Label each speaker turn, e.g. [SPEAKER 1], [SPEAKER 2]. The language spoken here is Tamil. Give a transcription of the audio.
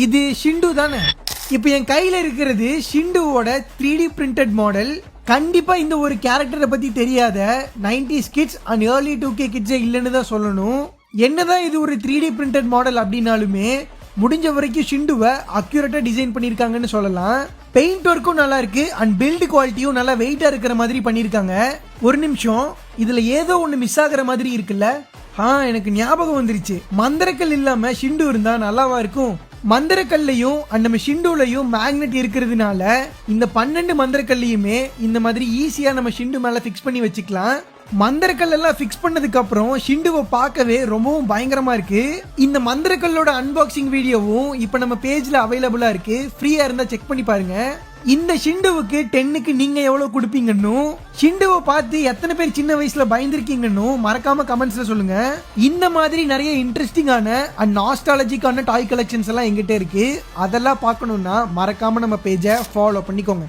[SPEAKER 1] இது ஷிண்டு தானே? இப்போ என் கையில இருக்கிறது ஷிண்டுவோட 3D பிரிண்டட் மாடல். கண்டிப்பா இந்த ஒரு கேரக்டரை பத்தி தெரியாத 90s kids and early 2K கிட்ஸே இல்லைன்னு தான் சொல்லணும். என்னதான் இது ஒரு 3D பிரிண்டட் மாடல் அப்படின்னாலுமே முடிஞ்ச வரைக்கும் ஷிண்டுவை அக்யூரேட்டா டிசைன் பண்ணிருக்காங்கன்னு சொல்லலாம். பெயிண்ட் ஒர்க்கும் நல்லா இருக்கு அண்ட் பில்ட் குவாலிட்டியும் நல்லா வெயிட்டா இருக்கிற மாதிரி பண்ணிருக்காங்க. ஒரு நிமிஷம், இதுல ஏதோ ஒண்ணு மிஸ் ஆகுற மாதிரி இருக்குல்ல? எனக்கு ஞாபகம் வந்துருச்சு. மந்திரக்கல் இல்லாம ஷிண்டு இருந்தா நல்லாவா இருக்கும்? மந்திரக்கல்லையும் நம்ம ஷிண்டுலையும் மேக்னெட் இருக்கிறதுனால இந்த 12 மந்திரக்கல்லையுமே இந்த மாதிரி ஈஸியா நம்ம ஷிண்டு மேல பிக்ஸ் பண்ணி வச்சுக்கலாம். மந்திரக்கல் எல்லாம் பிக்ஸ் பண்ணதுக்கு அப்புறம் ஷிண்டுவை பார்க்கவே ரொம்பவும் பயங்கரமா இருக்கு. இந்த மந்திரக்கல்லோட அன்பாக்சிங் வீடியோவும் இப்ப நம்ம பேஜ்ல அவைலபிளா இருக்கு. ஃப்ரீயா இருந்தா செக் பண்ணி பாருங்க. இந்த ஷிண்டுவுக்கு 10க்கு நீங்க எவ்வளவு கொடுப்பீங்கன்னு, ஷிண்டுவை பார்த்து எத்தனை பேர் சின்ன வயசுல பயந்துருக்கீங்கன்னு மறக்காம கமெண்ட்ஸ்ல சொல்லுங்க. இந்த மாதிரி நிறைய இன்ட்ரெஸ்டிங்கான அண்ட் நாஸ்டாலஜிக்கான டாய் கலெக்ஷன்ஸ் எல்லாம் எங்கிட்ட இருக்கு. அதெல்லாம் பார்க்கணும்னா மறக்காம நம்ம பேஜை ஃபாலோ பண்ணிக்கோங்க.